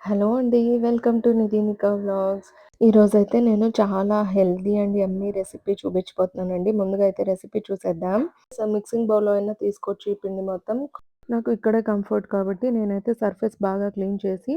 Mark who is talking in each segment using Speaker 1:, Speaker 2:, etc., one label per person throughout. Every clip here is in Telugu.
Speaker 1: హలో అండి. Welcome to Nidhinika vlogs. ఈరోజైతే నేను చాలా హెల్తీ అండ్ యమ్మీ రెసిపీ చూపించబోతున్నానండి. ముందుగా అయితే రెసిపీ చూసేద్దాం. మిక్సింగ్ బౌల్‌లో అయినా తీసుకోవచ్చు ఈ పిండి మొత్తం. నాకు ఇక్కడే కంఫర్ట్ కాబట్టి నేనైతే సర్ఫేస్ బాగా క్లీన్ చేసి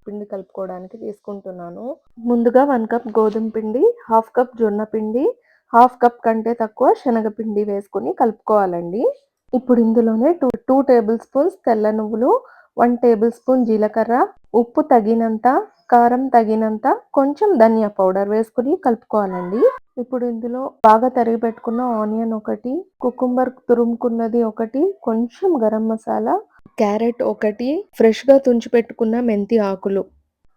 Speaker 1: పిండి కలుపుకోవడానికి తీసుకుంటున్నాను. ముందుగా 1 కప్ గోధుమ పిండి, 1/2 కప్ జొన్న పిండి, 1/2 కప్ కంటే తక్కువ శనగపిండి వేసుకొని కలుపుకోవాలండి. ఇప్పుడు ఇందులోనే 2 టేబుల్ స్పూన్స్ తెల్ల నువ్వులు, 1 టేబుల్ స్పూన్ జీలకర్ర, ఉప్పు తగినంత, కారం తగినంత, కొంచెం ధనియా పౌడర్ వేసుకొని కలుపుకోవాలండి. ఇప్పుడు ఇందులో బాగా తరిగి పెట్టుకున్న ఆనియన్ ఒకటి, కుకుంబర్ తురుముకున్నది ఒకటి, కొంచెం గరం మసాలా, క్యారెట్ ఒకటి, ఫ్రెష్‌గా తుంచి పెట్టుకున్న మెంతి ఆకులు.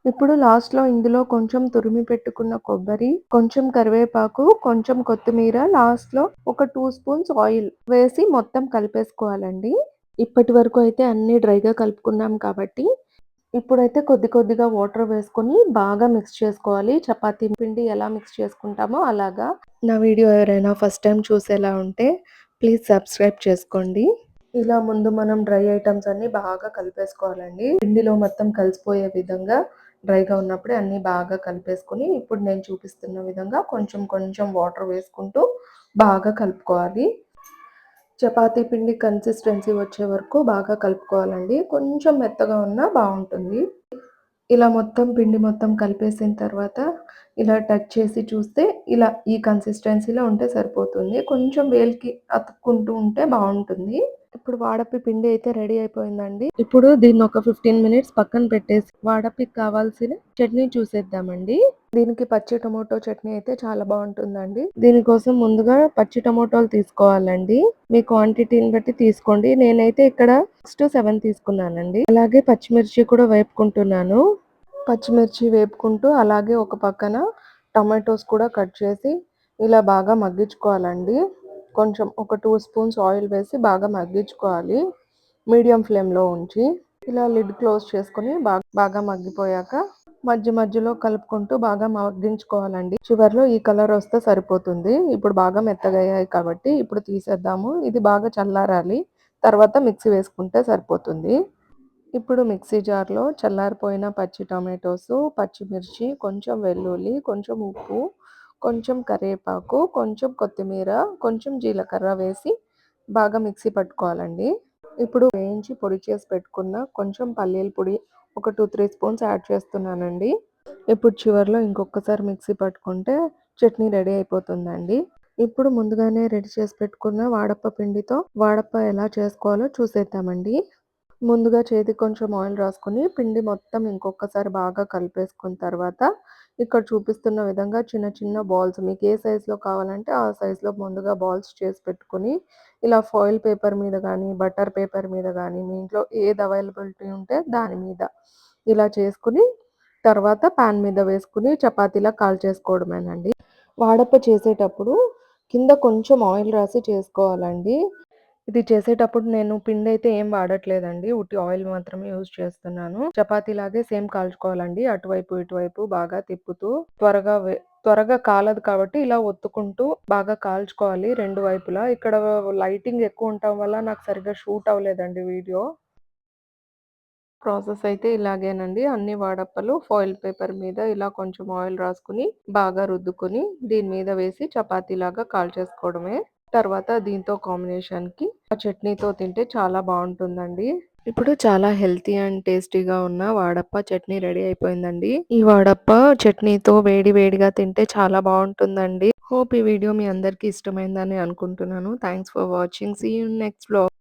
Speaker 1: ఇప్పుడు లాస్ట్‌లో ఇందులో కొంచెం తురిమి పెట్టుకున్న కొబ్బరి, కొంచెం కరివేపాకు, కొంచెం కొత్తిమీర, లాస్ట్‌లో ఒక 2 స్పూన్స్ ఆయిల్ వేసి మొత్తం కలిపేసుకోవాలండి. ఇప్పటి వరకు అయితే అన్నీ డ్రైగా కలుపుకున్నాం కాబట్టి, ఇప్పుడైతే కొద్ది కొద్దిగా వాటర్ వేసుకొని బాగా మిక్స్ చేసుకోవాలి. చపాతీ పిండి ఎలా మిక్స్ చేసుకుంటామో అలాగా. నా వీడియో ఎవరైనా ఫస్ట్ టైం చూసేలా ఉంటే ప్లీజ్ సబ్స్క్రైబ్ చేసుకోండి. ఇలా ముందు మనం డ్రై ఐటమ్స్ అన్నీ బాగా కలిపేసుకోవాలండి. పిండిలో మొత్తం కలిసిపోయే విధంగా డ్రైగా ఉన్నప్పుడే అన్నీ బాగా కలిపేసుకొని, ఇప్పుడు నేను చూపిస్తున్న విధంగా కొంచెం కొంచెం వాటర్ వేసుకుంటూ బాగా కలుపుకోవాలి. చపాతీ పిండి కన్సిస్టెన్సీ వచ్చే వరకు బాగా కలుపుకోవాలండి. కొంచెం మెత్తగా ఉన్నా బావుంటుంది. ఇలా మొత్తం పిండి మొత్తం కలిపేసిన తర్వాత ఇలా టచ్ చేసి చూస్తే ఇలా ఈ కన్సిస్టెన్సీలో ఉంటే సరిపోతుంది. కొంచెం వేలికి అతుక్కుంటూ ఉంటే బావుంటుంది. ఇప్పుడు వాడప్పి పిండి అయితే రెడీ అయిపోయిందండి. ఇప్పుడు దీన్ని ఒక 15 మినిట్స్ పక్కన పెట్టేసి వాడప్పికి కావాల్సిన చట్నీ చూసేద్దామండి. దీనికి పచ్చి టమోటో చట్నీ అయితే చాలా బావుంటుందండి. దీనికోసం ముందుగా పచ్చి టమోటాలు తీసుకోవాలండి. మీ క్వాంటిటీని బట్టి తీసుకోండి. నేనైతే ఇక్కడ 6-7 తీసుకున్నానండి. అలాగే పచ్చిమిర్చి కూడా వేపుకుంటున్నాను. పచ్చిమిర్చి వేపుకుంటూ అలాగే ఒక పక్కన టమాటోస్ కూడా కట్ చేసి ఇలా బాగా మగ్గించుకోవాలండి. కొంచెం ఒక 2 స్పూన్స్ ఆయిల్ వేసి బాగా మగ్గించుకోవాలి. మీడియం ఫ్లేమ్‌లో ఉంచి. ఇలా లిడ్ క్లోజ్ చేసుకొని బాగా మగ్గిపోయాక మధ్యలో కలుపుకుంటూ బాగా మగ్గించుకోవాలండి. చివర్లో ఈ కలర్ వస్తే సరిపోతుంది. ఇప్పుడు బాగా మెత్తగయ్యాయి కాబట్టి ఇప్పుడు తీసేద్దాము. ఇది బాగా చల్లారాలి. తర్వాత మిక్సీ వేసుకుంటే సరిపోతుంది. ఇప్పుడు మిక్సీ జార్‌లో చల్లారిపోయిన పచ్చి టమాటోసు, పచ్చిమిర్చి, కొంచెం వెల్లుల్లి, కొంచెం ఉప్పు, కొంచెం కరివేపాకు, కొంచెం కొత్తిమీర, కొంచెం జీలకర్ర వేసి బాగా మిక్సీ పట్టుకోవాలండి. ఇప్పుడు వేయించి పొడి చేసి పెట్టుకున్న కొంచెం పల్లీల పొడి ఒక 2-3 స్పూన్స్ యాడ్ చేస్తున్నానండి. ఇప్పుడు చివర్లో ఇంకొకసారి మిక్సీ పట్టుకుంటే చట్నీ రెడీ అయిపోతుందండి. ఇప్పుడు ముందుగానే రెడీ చేసి పెట్టుకున్న వాడప్ప పిండితో వాడప్ప ఎలా చేసుకోవాలో చూసేద్దామండి. ముందుగా చేతికి కొంచెం ఆయిల్ రాసుకొని పిండి మొత్తం ఇంకొకసారి బాగా కలిపేసుకున్న తర్వాత ఇక్కడ చూపిస్తున్న విధంగా చిన్న చిన్న బాల్స్ మీకు ఏ సైజులో కావాలంటే ఆ సైజులో ముందుగా బాల్స్ చేసి పెట్టుకొని ఇలా ఫాయిల్ పేపర్ మీద కానీ బటర్ పేపర్ మీద కానీ మీ ఇంట్లో ఏది అవైలబిలిటీ ఉంటే దాని మీద ఇలా చేసుకుని తర్వాత పాన్ మీద వేసుకుని చపాతీలా కాల్చేసుకోవడమేనండి. వాడప్ప చేసేటప్పుడు కింద కొంచెం ఆయిల్ రాసి చేసుకోవాలండి. ఇది చేసేటప్పుడు నేను పిండైతే ఏం వాడట్లేదండి. ఉట్టి ఆయిల్ మాత్రమే యూజ్ చేస్తున్నాను. చపాతీలాగే సేమ్ కాల్చుకోవాలండి. అటువైపు, ఇటువైపు బాగా తిప్పుతూ త్వరగా కాలదు కాబట్టి ఇలా ఒత్తుకుంటూ బాగా కాల్చుకోవాలి 2 వైపులా. ఇక్కడ లైటింగ్ ఎక్కువ ఉండటం వల్ల నాకు సరిగ్గా షూట్ అవ్వలేదండి వీడియో. ప్రాసెస్ అయితే ఇలాగేనండి. అన్ని వడప్పలు ఫాయిల్ పేపర్ మీద ఇలా కొంచెం ఆయిల్ రాసుకొని, బాగా రుద్దుకొని, దీని మీద వేసి చపాతీలాగా కాల్చేసుకోవడమే. తర్వాత దీంతో కాంబినేషన్‌కి ఆ చట్నీతో తింటే చాలా బావుంటుందండి. ఇప్పుడు చాలా హెల్తీ అండ్ టేస్టీగా ఉన్న వాడప్ప చట్నీ రెడీ అయిపోయిందండి. ఈ వాడప్ప చట్నీతో వేడి వేడిగా తింటే చాలా బావుంటుందండి. హోప్ ఈ వీడియో మీ అందరికీ ఇష్టమైందని అనుకుంటున్నాను. Thanks for watching. See you in next vlog.